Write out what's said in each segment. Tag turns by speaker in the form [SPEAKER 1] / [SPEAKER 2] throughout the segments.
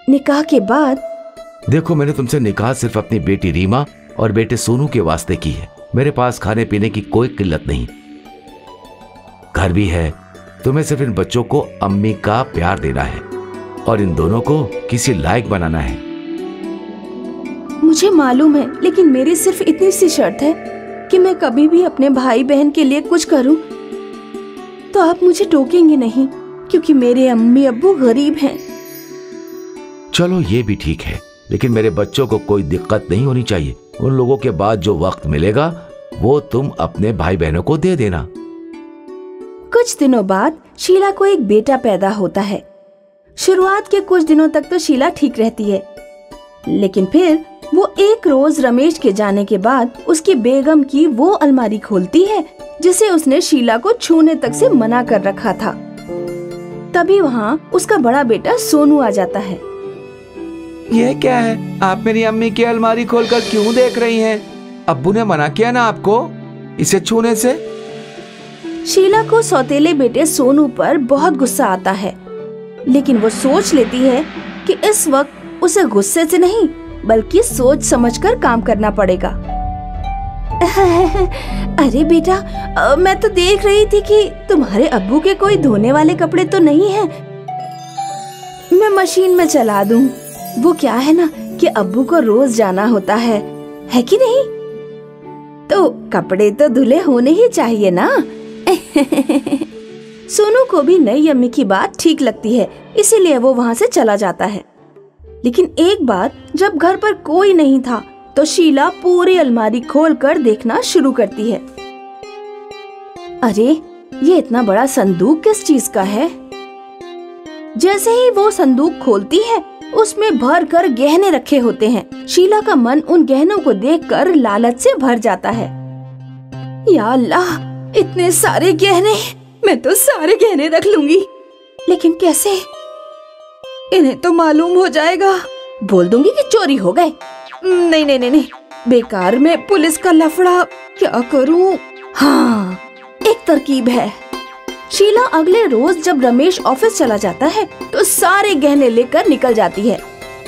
[SPEAKER 1] निकाह के बाद?
[SPEAKER 2] देखो, मैंने तुमसे निकाह सिर्फ अपनी बेटी रीमा और बेटे सोनू के वास्ते की है। मेरे पास खाने पीने की कोई किल्लत नहीं, घर भी है। तुम्हें सिर्फ इन बच्चों को अम्मी का प्यार देना है और इन दोनों को किसी लायक बनाना है।
[SPEAKER 1] मुझे मालूम है, लेकिन मेरी सिर्फ इतनी सी शर्त है कि मैं कभी भी अपने भाई बहन के लिए कुछ करूं तो आप मुझे टोकेंगे नहीं, क्योंकि मेरे अम्मी अब्बू गरीब हैं।
[SPEAKER 2] चलो ये भी ठीक है, लेकिन मेरे बच्चों को कोई दिक्कत नहीं होनी चाहिए। उन लोगों के बाद जो वक्त मिलेगा वो तुम अपने भाई बहनों को दे देना।
[SPEAKER 1] कुछ दिनों बाद शीला को एक बेटा पैदा होता है। शुरुआत के कुछ दिनों तक तो शीला ठीक रहती है, लेकिन फिर वो एक रोज रमेश के जाने के बाद उसकी बेगम की वो अलमारी खोलती है जिसे उसने शीला को छूने तक से मना कर रखा था। तभी वहाँ उसका बड़ा बेटा सोनू आ जाता है।
[SPEAKER 3] ये क्या है? आप मेरी अम्मी की अलमारी खोलकर क्यों देख रही हैं? अब्बू ने मना किया ना आपको इसे छूने से।
[SPEAKER 1] शीला को सौतेले बेटे सोनू पर बहुत गुस्सा आता है, लेकिन वो सोच लेती है कि इस वक्त उसे गुस्से से नहीं बल्कि सोच समझकर काम करना पड़ेगा। अरे बेटा, मैं तो देख रही थी कि तुम्हारे अब्बू के कोई धोने वाले कपड़े तो नहीं हैं। मैं मशीन में चला दूं। वो क्या है ना कि अब्बू को रोज जाना होता है कि नहीं? तो कपड़े तो धुले होने ही चाहिए ना। सोनू को भी नई अम्मी की बात ठीक लगती है, इसीलिए वो वहाँ से चला जाता है। लेकिन एक बार जब घर पर कोई नहीं था तो शीला पूरी अलमारी खोलकर देखना शुरू करती है। अरे, ये इतना बड़ा संदूक किस चीज का है? जैसे ही वो संदूक खोलती है उसमें भर कर गहने रखे होते हैं। शीला का मन उन गहनों को देखकर लालच से भर जाता है। या अल्लाह, इतने सारे गहने! मैं तो सारे गहने रख लूंगी, लेकिन कैसे? इन्हें तो मालूम हो जाएगा। बोल दूंगी कि चोरी हो गए। नहीं नहीं नहीं, बेकार में पुलिस का लफड़ा। क्या करूं? हाँ, एक तरकीब है। शीला अगले रोज जब रमेश ऑफिस चला जाता है तो सारे गहने लेकर निकल जाती है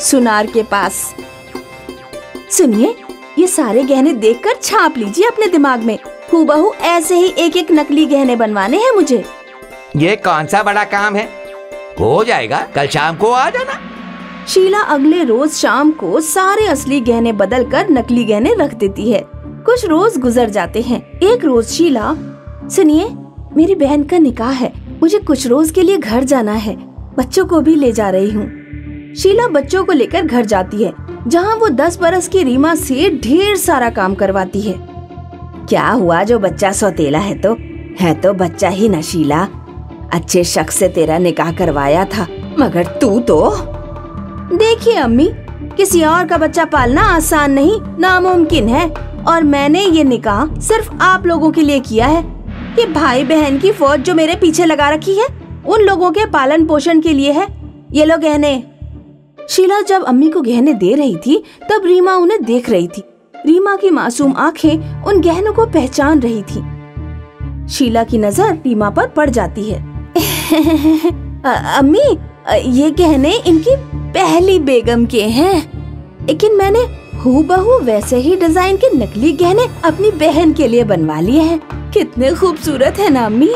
[SPEAKER 1] सुनार के पास। सुनिए, ये सारे गहने देखकर छाप लीजिए अपने दिमाग में। हूबहू ऐसे ही एक एक नकली गहने बनवाने हैं मुझे।
[SPEAKER 3] ये कौन सा बड़ा काम है? हो जाएगा, कल शाम को आ जाना।
[SPEAKER 1] शीला अगले रोज शाम को सारे असली गहने बदलकर नकली गहने रख देती है। कुछ रोज गुजर जाते हैं। एक रोज शीला, सुनिए, मेरी बहन का निकाह है, मुझे कुछ रोज के लिए घर जाना है, बच्चों को भी ले जा रही हूँ। शीला बच्चों को लेकर घर जाती है, जहाँ वो 10 बरस की रीमा से ढेर सारा काम करवाती है। क्या हुआ, जो बच्चा सौतेला है तो बच्चा ही ना शीला। अच्छे शख्स से तेरा निकाह करवाया था, मगर तू तो। देखिए अम्मी, किसी और का बच्चा पालना आसान नहीं, नामुमकिन है। और मैंने ये निकाह सिर्फ आप लोगों के लिए किया है कि भाई बहन की फौज जो मेरे पीछे लगा रखी है उन लोगों के पालन पोषण के लिए है। ये लो गहने। शीला जब अम्मी को गहने दे रही थी तब रीमा उन्हें देख रही थी। रीमा की मासूम आंखें उन गहनों को पहचान रही थी। शीला की नजर रीमा पर पड़ जाती है। अम्मी, ये गहने इनकी पहली बेगम के हैं, लेकिन मैंने हूबहू वैसे ही डिजाइन के नकली गहने अपनी बहन के लिए बनवा लिए हैं। कितने खूबसूरत है ना अम्मी।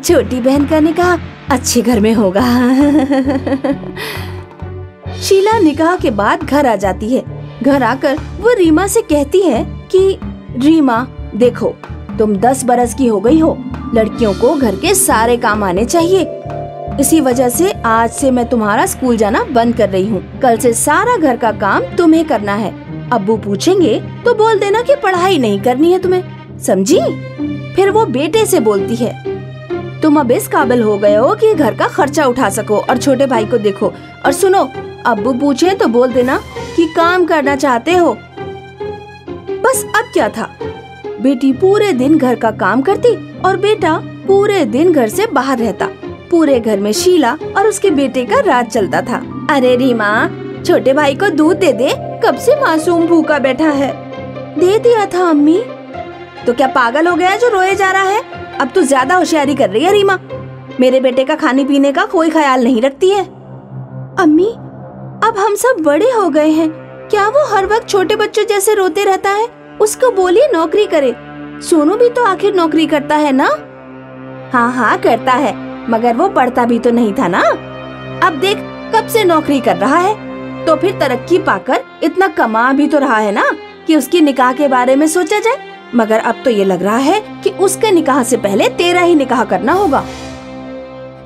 [SPEAKER 1] छोटी बहन का निकाह अच्छे घर में होगा। शीला निकाह के बाद घर आ जाती है। घर आकर वो रीमा से कहती है कि रीमा, देखो, तुम 10 बरस की हो गई हो, लड़कियों को घर के सारे काम आने चाहिए। इसी वजह से आज से मैं तुम्हारा स्कूल जाना बंद कर रही हूँ। कल से सारा घर का काम तुम्हें करना है। अब्बू पूछेंगे तो बोल देना कि पढ़ाई नहीं करनी है तुम्हें, समझी? फिर वो बेटे से बोलती है, तुम अब इस काबिल हो गए हो कि घर का खर्चा उठा सको और छोटे भाई को देखो। और सुनो, अब्बू पूछे तो बोल देना कि काम करना चाहते हो। बस अब क्या था, बेटी पूरे दिन घर का काम करती और बेटा पूरे दिन घर से बाहर रहता। पूरे घर में शीला और उसके बेटे का राज चलता था। अरे रीमा, छोटे भाई को दूध दे दे, कब से मासूम भूखा बैठा है। दे दिया था अम्मी। तो क्या पागल हो गया जो रोए जा रहा है? अब तो ज्यादा होशियारी कर रही है रीमा। मेरे बेटे का खाने पीने का कोई ख्याल नहीं रखती है। अम्मी, अब हम सब बड़े हो गए हैं, क्या वो हर वक्त छोटे बच्चों जैसे रोते रहता है? उसको बोलिए नौकरी करे। सोनू भी तो आखिर नौकरी करता है ना? हाँ हाँ करता है, मगर वो पढ़ता भी तो नहीं था ना। अब देख कब से नौकरी कर रहा है, तो फिर तरक्की पाकर इतना कमा भी तो रहा है ना कि उसकी निकाह के बारे में सोचा जाए। मगर अब तो ये लग रहा है कि उसके निकाह से पहले तेरा ही निकाह करना होगा।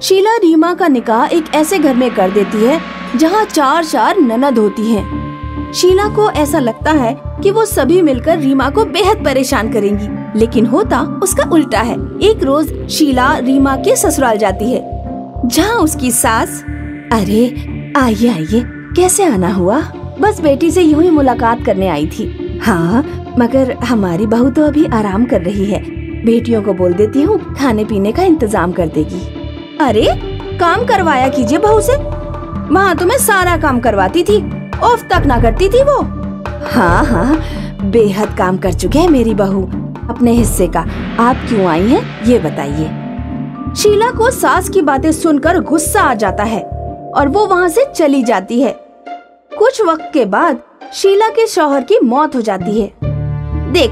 [SPEAKER 1] शीला रीमा का निकाह एक ऐसे घर में कर देती है जहाँ 4 ननद होती हैं। शीला को ऐसा लगता है कि वो सभी मिलकर रीमा को बेहद परेशान करेंगी, लेकिन होता उसका उल्टा है। एक रोज शीला रीमा के ससुराल जाती है, जहाँ उसकी सास, अरे आइए आइए, कैसे आना हुआ? बस बेटी से यूं ही मुलाकात करने आई थी। हाँ, मगर हमारी बहू तो अभी आराम कर रही है। बेटियों को बोल देती हूँ खाने पीने का इंतजाम कर देगी। अरे काम करवाया कीजिए बहू से, वहाँ तो मैं सारा काम करवाती थी, ऑफ तक ना करती थी वो। हाँ हाँ, बेहद काम कर चुके हैं मेरी बहू अपने हिस्से का। आप क्यों आई हैं ये बताइए। शीला को सास की बातें सुनकर गुस्सा आ जाता है और वो वहाँ से चली जाती है। कुछ वक्त के बाद शीला के शौहर की मौत हो जाती है। देख,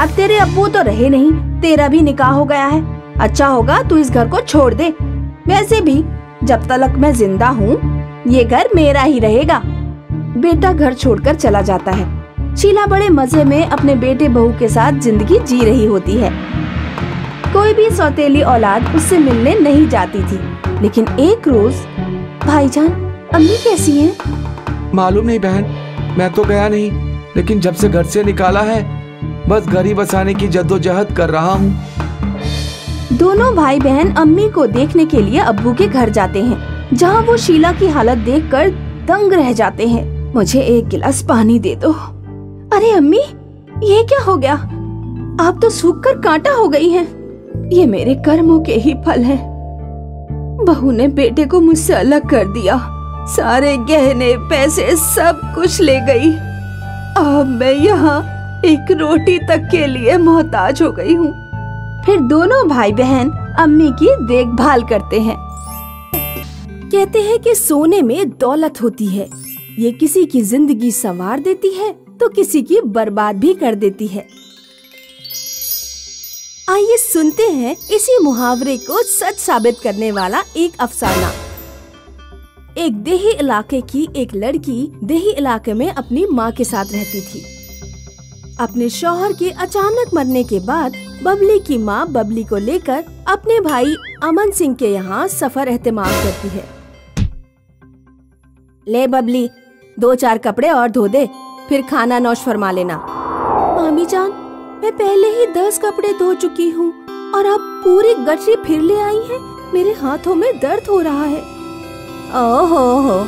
[SPEAKER 1] अब तेरे अब्बू तो रहे नहीं, तेरा भी निकाह हो गया है। अच्छा होगा तू इस घर को छोड़ दे। वैसे भी जब तक मैं जिंदा हूँ ये घर मेरा ही रहेगा। बेटा घर छोड़कर चला जाता है। शीला बड़े मजे में अपने बेटे बहू के साथ जिंदगी जी रही होती है। कोई भी सौतेली औलाद उससे मिलने नहीं जाती थी। लेकिन एक रोज, भाईजान अम्मी कैसी हैं?
[SPEAKER 3] मालूम नहीं बहन, मैं तो गया नहीं, लेकिन जब से घर से निकाला है बस घर ही बसाने की जद्दोजहद कर रहा हूँ।
[SPEAKER 1] दोनों भाई बहन अम्मी को देखने के लिए अब्बू के घर जाते हैं, जहाँ वो शीला की हालत देखकर दंग रह जाते हैं। मुझे एक गिलास पानी दे दो। अरे अम्मी, ये क्या हो गया? आप तो सूखकर कांटा हो गई हैं। ये मेरे कर्मों के ही फल हैं। बहू ने बेटे को मुझसे अलग कर दिया, सारे गहने पैसे सब कुछ ले गई। अब मैं यहाँ एक रोटी तक के लिए मोहताज हो गई हूँ। फिर दोनों भाई बहन अम्मी की देखभाल करते हैं। कहते हैं कि सोने में दौलत होती है, ये किसी की जिंदगी संवार देती है तो किसी की बर्बाद भी कर देती है। आइए सुनते हैं इसी मुहावरे को सच साबित करने वाला एक अफसाना। एक देही इलाके की एक लड़की देही इलाके में अपनी माँ के साथ रहती थी। अपने शौहर के अचानक मरने के बाद बबली की माँ बबली को लेकर अपने भाई अमन सिंह के यहाँ सफर एहतमाम करती है। ले बबली, 2-4 कपड़े और धो दे, फिर खाना नौश फरमा लेना। मामी जान, मैं पहले ही 10 कपड़े धो चुकी हूँ और अब पूरी गठरी फिर ले आई हैं। मेरे हाथों में दर्द हो रहा है। ओहो,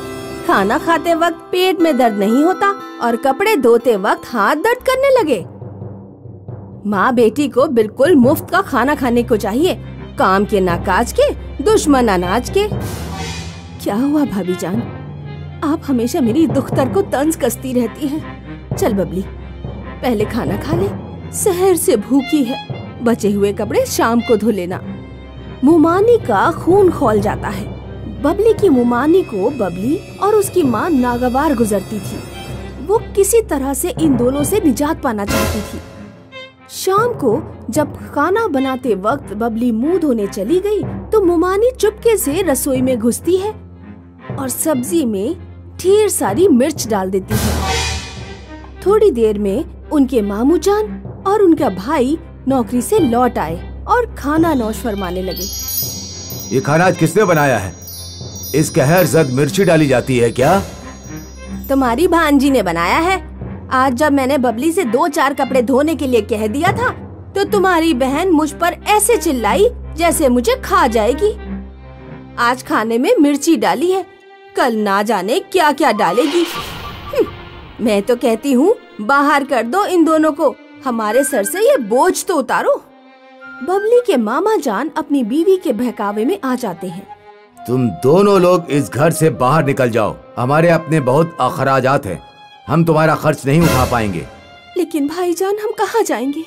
[SPEAKER 1] खाना खाते वक्त पेट में दर्द नहीं होता और कपड़े धोते वक्त हाथ दर्द करने लगे। माँ बेटी को बिल्कुल मुफ्त का खाना खाने को चाहिए, काम के ना काज के, दुश्मन अनाज के। क्या हुआ भाभी जान, आप हमेशा मेरी दुख्तर को तंज कसती रहती हैं। चल बबली, पहले खाना खा ले, सहर से भूखी है। बचे हुए कपड़े शाम को धो लेना। मुमानी का खून खौल जाता है। बबली की मुमानी को बबली और उसकी माँ नागवार गुजरती थी। वो किसी तरह से इन दोनों से निजात पाना चाहती थी। शाम को जब खाना बनाते वक्त बबली मुंह धोने चली गई तो मुमानी चुपके से रसोई में घुसती है और सब्जी में ढेर सारी मिर्च डाल देती है। थोड़ी देर में उनके मामू जान और उनका भाई नौकरी से लौट आए और खाना नौश फरमाने लगे।
[SPEAKER 2] ये खाना आज किसने बनाया है? इस कहर जद मिर्ची डाली जाती है क्या?
[SPEAKER 1] तुम्हारी भांजी ने बनाया है। आज जब मैंने बबली से 2-4 कपड़े धोने के लिए कह दिया था तो तुम्हारी बहन मुझ पर ऐसे चिल्लाई जैसे मुझे खा जाएगी। आज खाने में मिर्ची डाली है, कल ना जाने क्या क्या डालेगी। मैं तो कहती हूँ बाहर कर दो इन दोनों को, हमारे सर से ये बोझ तो उतारो। बबली के मामा जान अपनी बीवी के बहकावे में आ जाते हैं।
[SPEAKER 2] तुम दोनों लोग इस घर से बाहर निकल जाओ, हमारे अपने बहुत अखराजात हैं, हम तुम्हारा खर्च नहीं उठा पाएंगे।
[SPEAKER 1] लेकिन भाईजान हम कहाँ जाएंगे?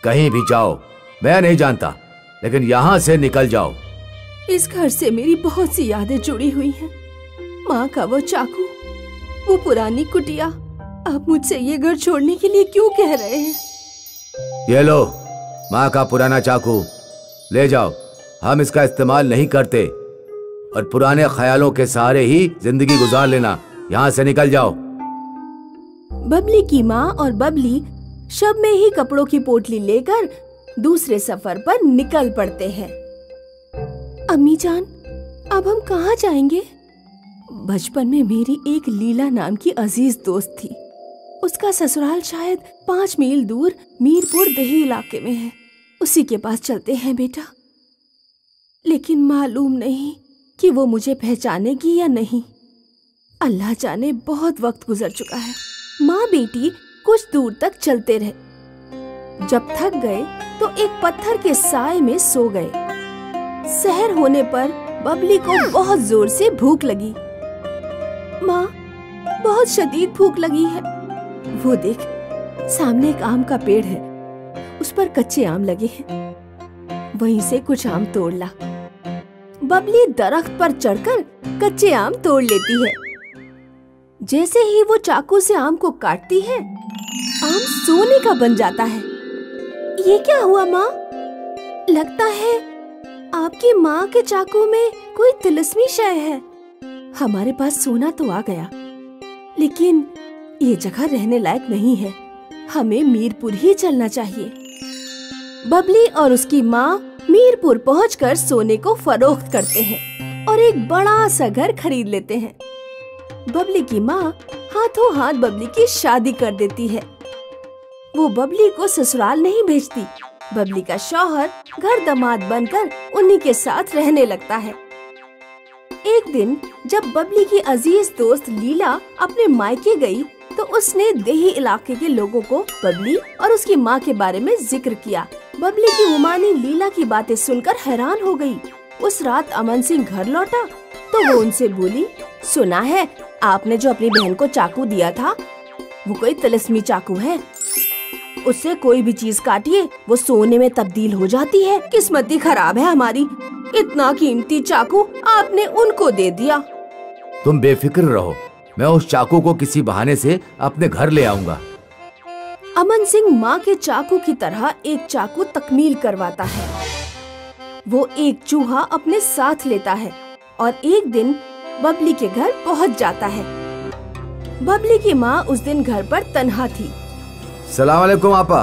[SPEAKER 2] कहीं भी जाओ, मैं नहीं जानता, लेकिन यहाँ से निकल जाओ।
[SPEAKER 1] इस घर से मेरी बहुत सी यादें जुड़ी हुई हैं। माँ का वो चाकू, वो पुरानी कुटिया, आप मुझसे ये घर छोड़ने के लिए क्यों कह रहे हैं?
[SPEAKER 2] ये लो माँ का पुराना चाकू, ले जाओ। हम इसका इस्तेमाल नहीं करते और पुराने ख्यालों के सहारे ही जिंदगी गुजार लेना। यहाँ से निकल जाओ।
[SPEAKER 1] बबली की माँ और बबली शब में ही कपड़ों की पोटली लेकर दूसरे सफर पर निकल पड़ते हैं। अम्मी जान, अब हम कहाँ जाएंगे? बचपन में मेरी एक लीला नाम की अजीज दोस्त थी। उसका ससुराल शायद 5 मील दूर मीरपुर देही इलाके में है। उसी के पास चलते हैं बेटा। लेकिन मालूम नहीं कि वो मुझे पहचानेगी या नहीं। अल्लाह जाने, बहुत वक्त गुजर चुका है। माँ बेटी कुछ दूर तक चलते रहे। जब थक गए तो एक पत्थर के साए में सो गए। सहर होने पर बबली को बहुत जोर से भूख लगी। माँ, बहुत शदीद भूख लगी है। वो देख, सामने एक आम का पेड़ है, उस पर कच्चे आम लगे हैं। वहीं से कुछ आम तोड़ ला। बबली दरख्त पर चढ़कर कच्चे आम तोड़ लेती है। जैसे ही वो चाकू से आम को काटती है, आम सोने का बन जाता है। ये क्या हुआ माँ? लगता है आपकी माँ के चाकू में कोई तिलिस्मी शय है। हमारे पास सोना तो आ गया, लेकिन ये जगह रहने लायक नहीं है। हमें मीरपुर ही चलना चाहिए। बबली और उसकी माँ मीरपुर पहुंचकर सोने को फरोख्त करते हैं और एक बड़ा सा घर खरीद लेते हैं। बबली की माँ हाथों हाथ बबली की शादी कर देती है। वो बबली को ससुराल नहीं भेजती। बबली का शौहर घर दामाद बनकर उन्हीं के साथ रहने लगता है। एक दिन जब बबली की अजीज दोस्त लीला अपने मायके गई तो उसने देही इलाके के लोगों को बबली और उसकी माँ के बारे में जिक्र किया। बबली की उमानी लीला की बातें सुनकर हैरान हो गई। उस रात अमन सिंह घर लौटा तो वो उनसे बोली, सुना है आपने जो अपनी बहन को चाकू दिया था वो कोई तिलिस्मी चाकू है। उससे कोई भी चीज काटिए वो सोने में तब्दील हो जाती है। किस्मत ही खराब है हमारी, इतना कीमती चाकू आपने उनको दे दिया।
[SPEAKER 2] तुम बेफिक्र रहो, मैं उस चाकू को किसी बहाने से अपने घर ले आऊंगा।
[SPEAKER 1] अमन सिंह माँ के चाकू की तरह एक चाकू तकमील करवाता है। वो एक चूहा अपने साथ लेता है और एक दिन बबली के घर पहुँच जाता है। बबली की माँ उस दिन घर पर तन्हा थी।
[SPEAKER 2] सलाम अलैकुम आपा,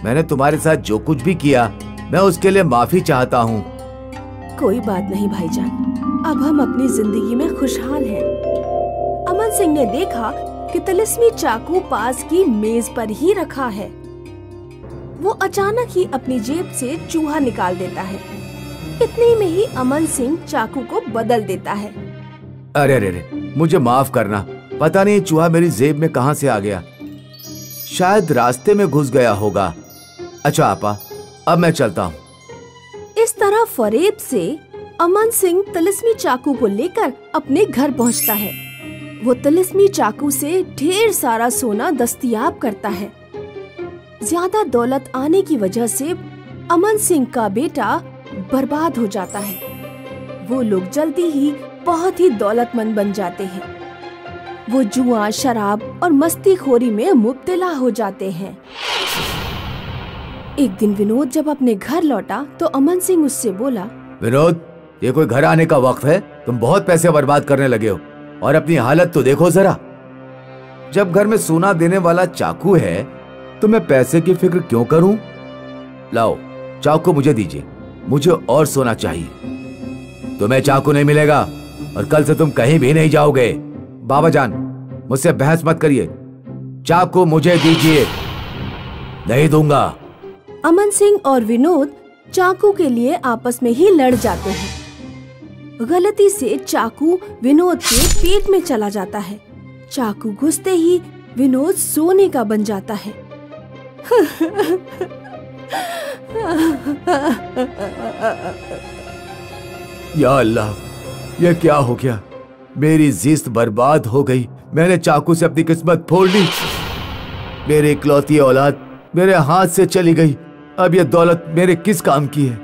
[SPEAKER 2] मैंने तुम्हारे साथ जो कुछ भी किया मैं उसके लिए माफी चाहता हूँ।
[SPEAKER 1] कोई बात नहीं भाईजान, अब हम अपनी जिंदगी में खुशहाल हैं। अमन सिंह ने देखा कि तिलिस्मी चाकू पास की मेज पर ही रखा है। वो अचानक ही अपनी जेब से चूहा निकाल देता है। इतने में ही अमन सिंह चाकू को बदल देता है।
[SPEAKER 2] अरे अरे अरे, मुझे माफ करना, पता नहीं चूहा मेरी जेब में कहाँ से आ गया। शायद रास्ते में घुस गया होगा। अच्छा आपा, अब मैं चलता हूँ।
[SPEAKER 1] इस तरह फरेब से अमन सिंह तिलिस्मी चाकू को लेकर अपने घर पहुँचता है। वो तिलिस्मी चाकू से ढेर सारा सोना दस्तयाब करता है। ज्यादा दौलत आने की वजह से अमन सिंह का बेटा बर्बाद हो जाता है। वो लोग जल्दी ही बहुत ही दौलतमंद बन जाते हैं। वो जुआ, शराब और मस्तीखोरी में मुब्तला हो जाते हैं। एक दिन विनोद जब अपने घर लौटा तो अमन सिंह उससे बोला,
[SPEAKER 2] विनोद, ये कोई घर आने का वक्त है? तुम बहुत पैसे बर्बाद करने लगे हो और अपनी हालत तो देखो जरा। जब घर में सोना देने वाला चाकू है तो मैं पैसे की फिक्र क्यों करूं? लाओ चाकू मुझे दीजिए, मुझे और सोना चाहिए। तुम्हें चाकू नहीं मिलेगा और कल से तुम कहीं भी नहीं जाओगे। बाबा जान, मुझसे बहस मत करिए, चाकू मुझे दीजिए। नहीं दूंगा।
[SPEAKER 1] अमन सिंह और विनोद चाकू के लिए आपस में ही लड़ जाते हैं। गलती से चाकू विनोद के पेट में चला जाता है। चाकू घुसते ही विनोद सोने का बन जाता है।
[SPEAKER 2] या अल्लाह, ये क्या हो गया? मेरी जिस्त बर्बाद हो गई। मैंने चाकू से अपनी किस्मत फोड़ ली। मेरी इकलौती औलाद मेरे हाथ से चली गई। अब ये दौलत मेरे किस काम की है?